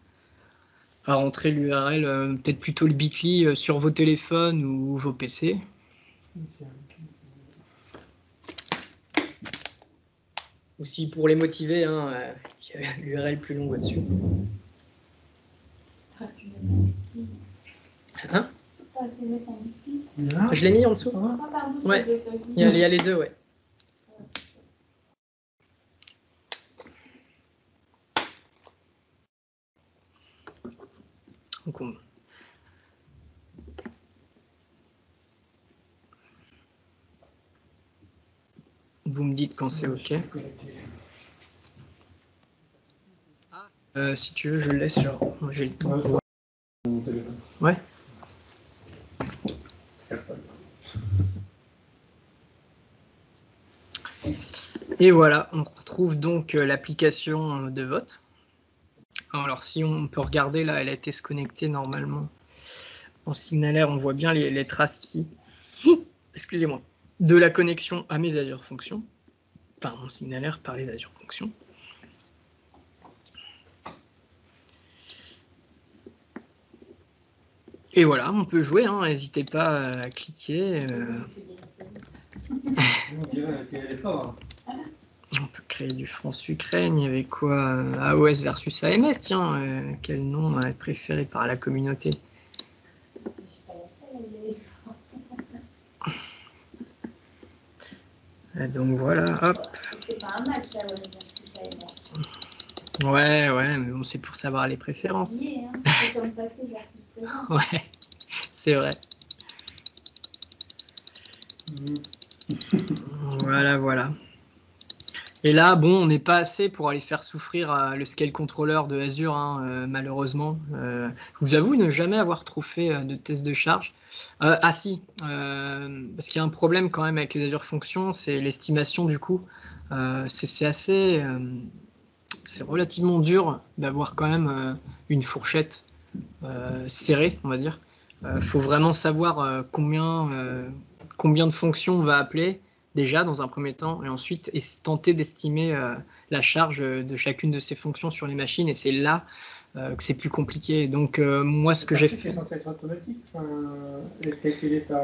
rentrer l'URL, peut-être plutôt le Bitly sur vos téléphones ou vos PC. Aussi pour les motiver, hein, il y a l'URL plus longue au-dessus. Hein? Je l'ai mis en dessous. Ouais, il y a les deux, ouais. Donc vous me dites quand c'est OK. Si tu veux, je le laisse sur. Moi, j'ai le temps. Ouais. Et voilà, on retrouve donc l'application de vote. Alors, si on peut regarder, là, elle a été se connecter normalement en signalaire. On voit bien les traces ici. Excusez-moi. De la connexion à mes Azure Functions. Enfin, mon signalaire par les Azure Functions. Et voilà, on peut jouer, hein, n'hésitez pas à cliquer. On peut créer du France-Ukraine, il y avait quoi? AOS versus AMS, tiens, quel nom est préféré par la communauté? Donc voilà, hop. C'est pas un match, AOS versus AMS. Ouais, mais bon, c'est pour savoir les préférences. Oui, hein, c'est comme passé versus présent. Ouais, c'est vrai. Voilà. Et là, bon, on n'est pas assez pour aller faire souffrir le scale controller de Azure, hein, malheureusement. Je vous avoue ne jamais avoir trop fait de test de charge. Ah si, parce qu'il y a un problème quand même avec les Azure Functions, c'est l'estimation du coût. C'est assez, c'est relativement dur d'avoir quand même une fourchette serrée, on va dire. Faut vraiment savoir combien de fonctions on va appeler déjà dans un premier temps, et ensuite tenter d'estimer la charge de chacune de ces fonctions sur les machines, et c'est là que c'est plus compliqué. Donc moi, ce que j'ai fait... C'est censé être automatique, calculé par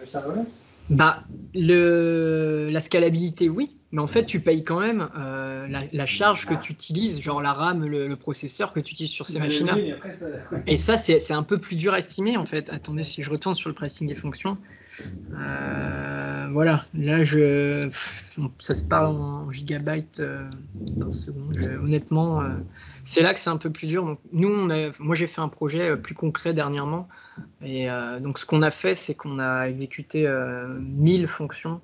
serverless. Bah, la scalabilité, oui, mais en fait, tu payes quand même la charge que tu utilises, genre la RAM, le processeur que tu utilises sur ces machines-là. Oui, après, ça... Et ça, c'est un peu plus dur à estimer, en fait. Attendez, si je retourne sur le pricing des fonctions. Voilà, là, ça se parle en gigabytes par seconde. Honnêtement, c'est là que c'est un peu plus dur. Donc, moi, j'ai fait un projet plus concret dernièrement. Et donc, ce qu'on a fait, c'est qu'on a exécuté 1000 fonctions.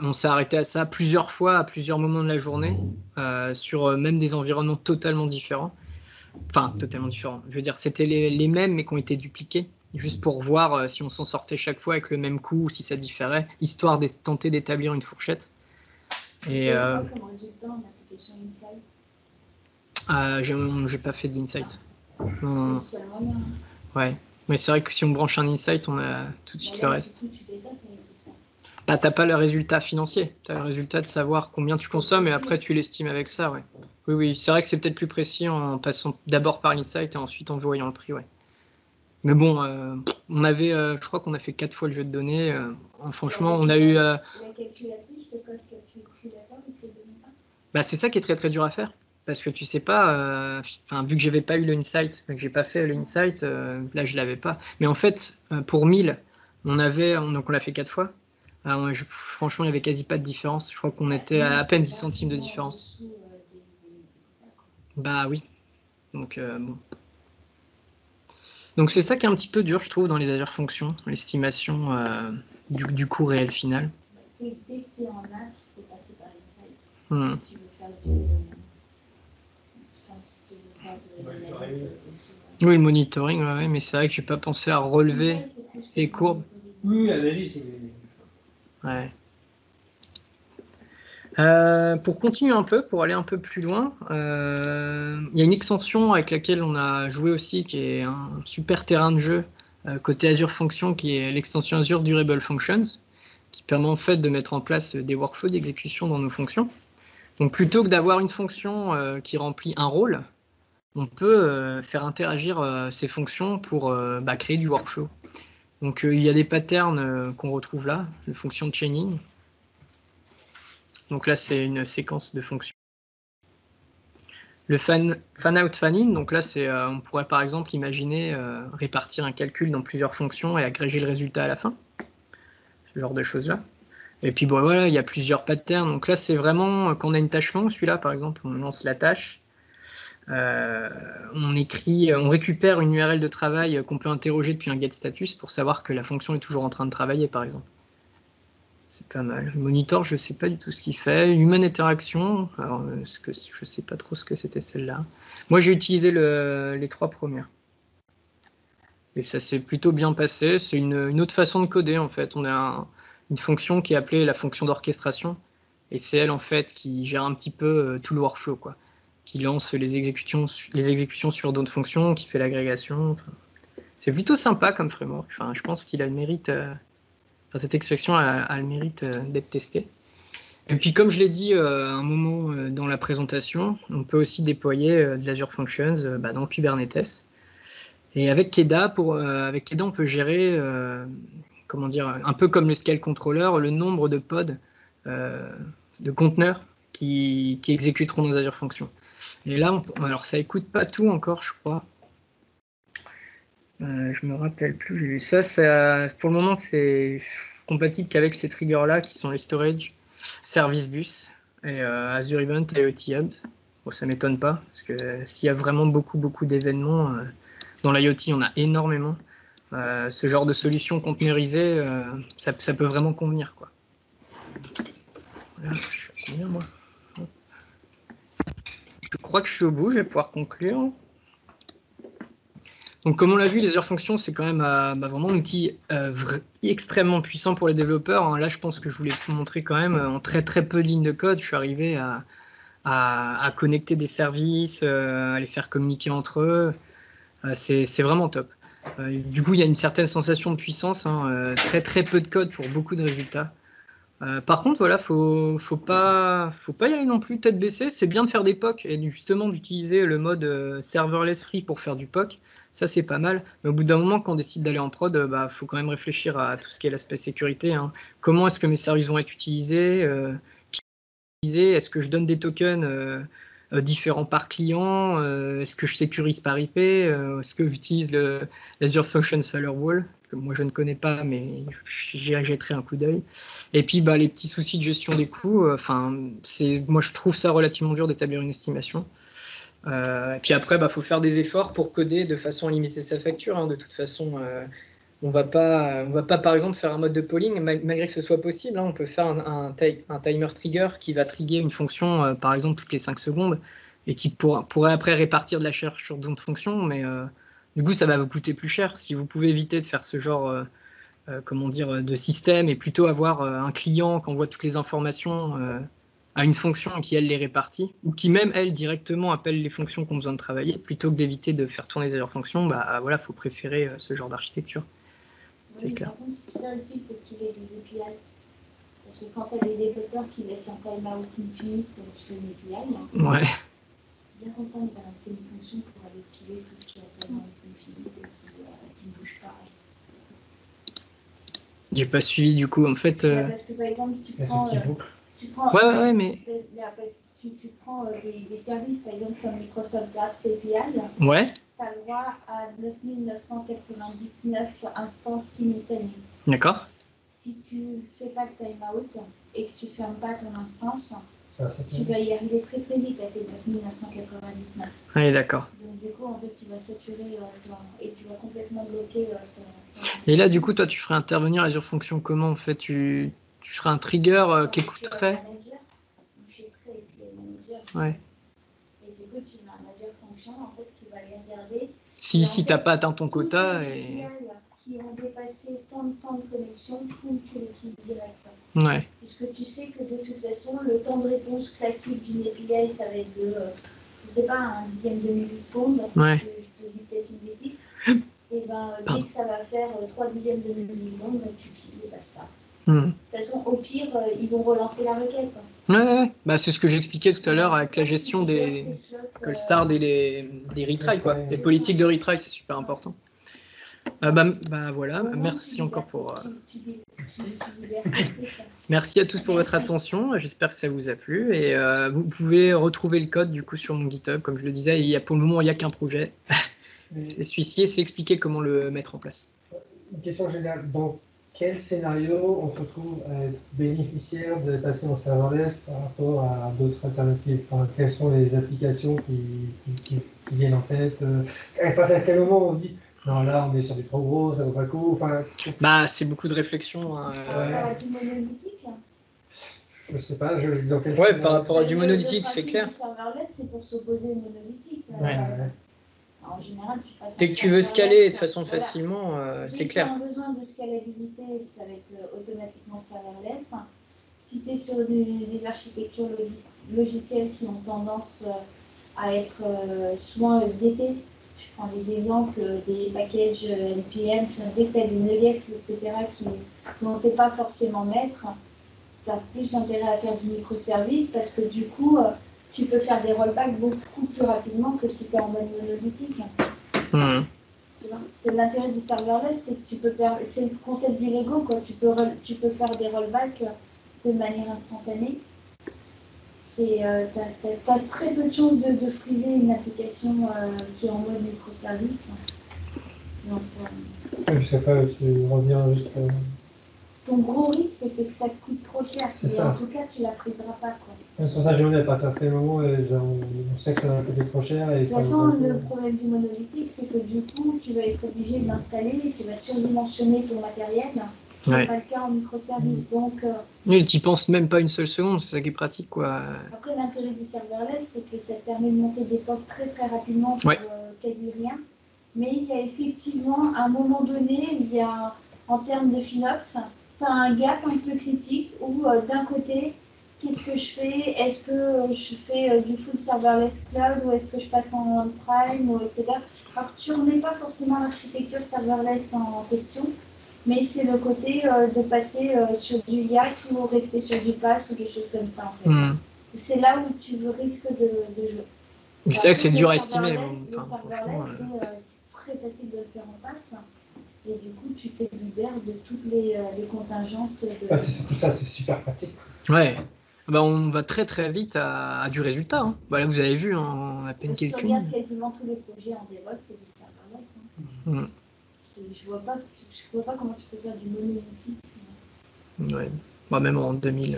On s'est arrêté à ça plusieurs fois, à plusieurs moments de la journée, sur même des environnements totalement différents. Enfin, totalement différents. Je veux dire, c'était les mêmes, mais qui ont été dupliqués, juste pour voir si on s'en sortait chaque fois avec le même coût ou si ça différait, histoire de tenter d'établir une fourchette. Et Comme résultat en application Insight. j'ai pas fait de l'insight. C'est le seul moyen. Ouais, mais c'est vrai que si on branche un insight, on a tout de suite le reste. Du coup, tu les as, tes résultats. Bah, t'as pas le résultat financier, t'as le résultat de savoir combien tu consommes et après tu l'estimes avec ça, ouais. Oui, oui, c'est vrai que c'est peut-être plus précis en passant d'abord par l'insight et ensuite en voyant le prix, ouais. Mais bon, je crois qu'on a fait 4 fois le jeu de données. Franchement, on a eu... La calculatrice, je te passe calculateur, il te le donne pas. Bah, c'est ça qui est très très dur à faire. Parce que tu sais pas, vu que j'avais pas eu le insight, que j'ai pas fait le insight, là je l'avais pas. Mais en fait, pour 1000, donc on l'a fait 4 fois. Franchement, il n'y avait quasi pas de différence. Je crois qu'on était à peine 10 centimes de différence. Bah oui. Donc bon. Donc c'est ça qui est un petit peu dur, je trouve, dans les Azure Functions, l'estimation du coût réel final. Dès que tu es en maths, tu peux passer par l'insight. Hmm. Si tu veux faire de l'analyse. Oui, le monitoring, ouais, mais c'est vrai que j'ai pas pensé à relever les courbes. Oui, l'analyse, Ouais. Pour continuer un peu, pour aller un peu plus loin, il y a une extension avec laquelle on a joué aussi, qui est un super terrain de jeu côté Azure Functions, qui est l'extension Azure Durable Functions, qui permet en fait de mettre en place des workflows d'exécution dans nos fonctions. Donc plutôt que d'avoir une fonction qui remplit un rôle, on peut faire interagir ces fonctions pour créer du workflow. Donc il y a des patterns qu'on retrouve là, de fonctions de chaining. Donc là, c'est une séquence de fonctions. Le fan-out, fan-in, donc là, on pourrait par exemple imaginer répartir un calcul dans plusieurs fonctions et agréger le résultat à la fin. Ce genre de choses-là. Et puis bon, voilà, il y a plusieurs patterns. Donc là, c'est vraiment, quand on a une tâche longue, celui-là par exemple, on lance la tâche. On récupère une URL de travail qu'on peut interroger depuis un getStatus pour savoir que la fonction est toujours en train de travailler, par exemple. C'est pas mal. Le monitor, je ne sais pas du tout ce qu'il fait. Human Interaction, alors je ne sais pas trop ce que c'était celle-là. Moi, j'ai utilisé les 3 premières. Et ça s'est plutôt bien passé. C'est une autre façon de coder, en fait. On a une fonction qui est appelée la fonction d'orchestration. Et c'est elle, en fait, qui gère un petit peu tout le workflow, quoi. Qui lance les exécutions sur d'autres fonctions, qui fait l'agrégation. Enfin, c'est plutôt sympa comme framework. Enfin, je pense qu'il a le mérite... cette extraction a le mérite d'être testée. Et puis, comme je l'ai dit à un moment dans la présentation, on peut aussi déployer de l'Azure Functions dans Kubernetes. Et avec Keda, on peut gérer, comment dire, un peu comme le scale controller, le nombre de pods, de conteneurs qui exécuteront nos Azure Functions. Et là, alors ça écoute pas tout encore, je crois. Je me rappelle plus, j'ai vu ça. Pour le moment, c'est compatible qu'avec ces triggers-là, qui sont les storage, service bus et Azure Event IoT Hub. Bon, ça m'étonne pas, parce que s'il y a vraiment beaucoup d'événements, dans l'IoT, il y en a énormément. Ce genre de solution containerisée, ça peut vraiment convenir, quoi. Voilà, je suis à combien, moi ? crois que je suis au bout, je vais pouvoir conclure. Donc, comme on l'a vu, les heures fonctions, c'est quand même vraiment un outil extrêmement puissant pour les développeurs, hein. Là, je pense que je voulais vous montrer quand même, en très très peu de lignes de code, je suis arrivé à connecter des services, à les faire communiquer entre eux. C'est vraiment top. Du coup, il y a une certaine sensation de puissance, hein, très très peu de code pour beaucoup de résultats. Par contre, voilà, faut pas y aller non plus tête baissée. C'est bien de faire des POC et justement d'utiliser le mode serverless free pour faire du POC. Ça, c'est pas mal. Mais au bout d'un moment, quand on décide d'aller en prod, faut quand même réfléchir à tout ce qui est l'aspect sécurité, hein. Comment est-ce que mes services vont être utilisés? Est-ce que je donne des tokens différents par client? Est-ce que je sécurise par IP? Est-ce que j'utilise l'Azure Functions Firewall, que moi je ne connais pas, mais j'y jetterai un coup d'œil. Et puis les petits soucis de gestion des coûts, moi je trouve ça relativement dur d'établir une estimation. Et puis après, faut faire des efforts pour coder de façon à limiter sa facture, hein. De toute façon, on va pas par exemple faire un mode de polling, malgré que ce soit possible, hein. On peut faire un timer trigger qui va trigger une fonction, par exemple, toutes les 5 secondes, et qui pourrait après répartir de la charge sur d'autres fonctions, mais du coup, ça va vous coûter plus cher. Si vous pouvez éviter de faire ce genre de système, et plutôt avoir un client qui envoie toutes les informations à une fonction qui, elle, les répartit, ou qui même, elle, directement appelle les fonctions qui ont besoin de travailler, plutôt que d'éviter de faire tourner leurs fonctions, voilà, faut préférer ce genre d'architecture. C'est clair. Par contre, c'est super utile pour qu'il y ait des API. Parce que quand tu as des développeurs qui laissent un timeout infinite sur une API, ouais. Bien content de balancer une fonction pour aller piler tout ce qui est timeout infinite et qui ne bouge pas. J'ai pas suivi du coup, en fait. Parce que par exemple, tu prends. Ouais, mais. Tu prends des services, par exemple, comme Microsoft Graph API. Ouais. Tu as le droit à 9999 instances simultanées. D'accord. Si tu ne fais pas de timeout et que tu ne fermes pas ton instance, tu vas y arriver très très vite à tes 9999. Oui, d'accord. Donc du coup, en fait, tu vas saturer et tu vas complètement bloquer ton... Et là, du coup, toi, tu ferais intervenir Azure Function comment, en fait? Tu ferais un trigger qui écouterait? Ouais. Et du coup, tu mets un Azure Function en fait, qui va aller regarder. Si tu n'as pas atteint ton quota. Qui ont dépassé tant de temps de connexion, tout les clics directs. Ouais. Puisque tu sais que de toute façon, le temps de réponse classique d'une API, ça va être de, je ne sais pas, un dixième de milliseconde. Ouais. Je te dis peut-être une bêtise. Et dès que ça va faire 3 dixièmes de milliseconde, tu cliques et basta. De toute façon, au pire, ils vont relancer la requête. Ouais. C'est ce que j'expliquais tout à l'heure avec la gestion des cold start et des retries, quoi. Les politiques de retry, c'est super important. Voilà, merci encore pour... Merci à tous pour votre attention, j'espère que ça vous a plu, et vous pouvez retrouver le code du coup sur mon GitHub, comme je le disais, pour le moment il n'y a qu'un projet, c'est celui-ci, c'est expliquer comment le mettre en place. Une question générale, dans quel scénario on se retrouve à être bénéficiaire de passer en serverless par rapport à d'autres alternatives? Quelles sont les applications qui viennent en tête? À quel moment on se dit non, là, on est sur du trop gros, ça vaut pas le coup. C'est beaucoup de réflexion. Par rapport à du monolithique. Je sais pas, dans quel ouais, par rapport à du monolithique, c'est clair. Le serverless, c'est pour s'opposer au monolithique. Ouais. En général, tu passes. Dès que tu veux scaler de façon facilement, c'est clair. Si tu as besoin de scalabilité, ça va être automatiquement serverless. Si tu es sur des architectures logicielles qui ont tendance à être souvent updatées, je prends les exemples des packages NPM, dès que tu as des nuggets, etc., dont tu n'es pas forcément maître, tu as plus intérêt à faire du microservice parce que du coup, tu peux faire des rollbacks beaucoup plus rapidement que si tu es en mode monolithique. C'est l'intérêt du serverless, c'est que tu peux faire, c'est le concept du Lego, quoi. Tu peux faire des rollbacks de manière instantanée. Tu as très peu de chances de friser une application qui est en mode microservice. Donc, je sais pas, tu reviens juste. Ton gros risque, c'est que ça te coûte trop cher. Mais en tout cas, tu la friseras pas, quoi. C'est pour ça que je dis à partir de quel moment on sait que ça va coûter trop cher. De toute façon, le problème du monolithique, c'est que du coup, tu vas être obligé d'installer, tu vas surdimensionner ton matériel. Ce n'est Ouais. pas le cas en microservice. Donc, Oui, tu y penses même pas une seule seconde, c'est ça qui est pratique, quoi. après, l'intérêt du serverless, c'est que ça te permet de monter des portes très très rapidement pour Ouais. quasi rien. Mais il y a effectivement, à un moment donné, il y a, en termes de FinOps, tu as un gap un peu critique où d'un côté, qu'est-ce que je fais? Est-ce que je fais du full serverless cloud ou est-ce que je passe en on-prime, ou etc. Alors, tu remets pas forcément l'architecture serverless en question, mais c'est le côté de passer sur du IaaS ou rester sur du PaaS ou des choses comme ça, en fait. Hmm. C'est là où tu risques de jouer. C'est vrai que c'est Après, dur à le estimer. serverless, Bon, le enfin, serverless, franchement, c'est très facile de le faire en passe. Et du coup, tu te libères de toutes les contingences. Ah, c'est surtout ça, c'est super pratique. ouais. Bah, on va très très vite à du résultat. Hein. Bah, là, vous avez vu en à peine Si tu quelques regardes minutes. quasiment tous les projets en DevOps, c'est du serverless. Hmm. Je vois pas comment tu peux faire du monolithique. Ouais. Bah, même en 2000.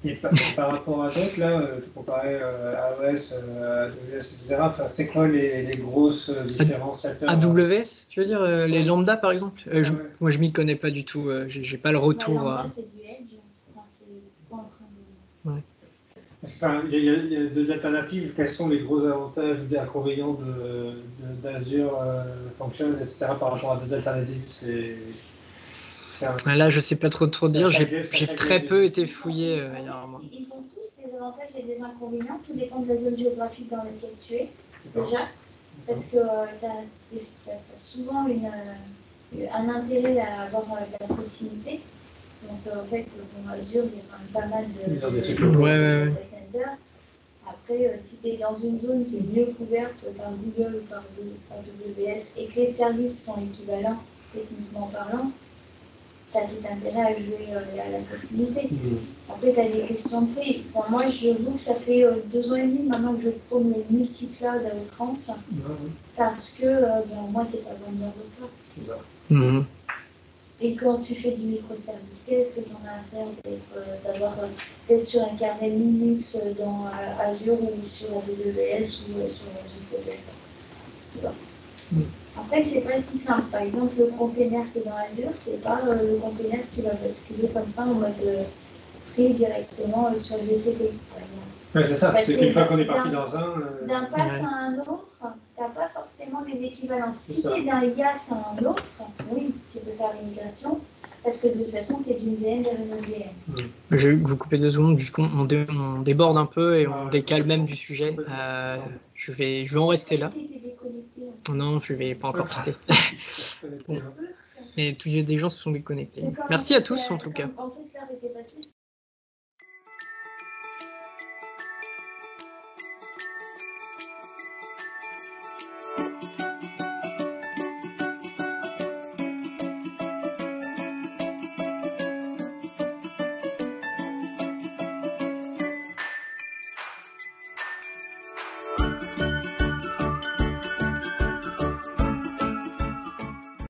Et par rapport à d'autres, là, tu comparais AOS, AWS, etc. Enfin, c'est quoi les grosses différences AWS, tu veux dire les lambda par exemple Ouais. Moi je m'y connais pas du tout, j'ai pas le retour. Lambda, c'est du Edge. Enfin, c'est pas en train de... Enfin, il y a deux alternatives. Quels sont les gros avantages ou inconvénients d'Azure Function, etc. par rapport à deux alternatives? Là je sais pas trop dire, Ça j'ai change très les- peu été fouillé dernièrement. Ils ont tous des avantages et des inconvénients. Tout dépend de la zone géographique dans laquelle tu es, déjà. Parce que tu as souvent un intérêt à avoir de la proximité. Donc en fait, dans Azure, il y a quand même pas mal de Ouais. data centers. Après, si tu es dans une zone qui est mieux couverte par Google ou par AWS et que les services sont équivalents, techniquement parlant, tu as tout intérêt à jouer à la proximité. Après, tu as des questions de prix. Bon, moi, je vous que ça fait 2 ans et demi maintenant que je prône le multi-cloud à outrance, parce que moi, tu n'es pas vendeur de cloud. Mhm. Et quand tu fais du microservice, qu'est-ce que j'en ai à faire d'être sur un kernel Linux dans Azure ou sur AWS ou sur GCP? Tu vois. Après, c'est pas si simple. Par exemple, le container qui est dans Azure, c'est pas le container qui va basculer comme ça en mode free directement sur GCP, par exemple. Ouais, c'est ça, Parce c'est que qu'une fois qu'on est parti dans un... d'un pass à un autre, tu n'as pas forcément les équivalences. Si tu es d'un IaaS à un autre, oui, tu peux faire l'immigration, parce que de toute façon, tu es d'une VM vers une autre VM. Je vais vous couper 2 secondes, du coup on déborde un peu et on décale même du sujet. Je vais en rester là. Non, je vais pas encore quitter. Bon. Mais tous des gens se sont déconnectés. Merci à tous en tout cas. En fait, l'heure était passée.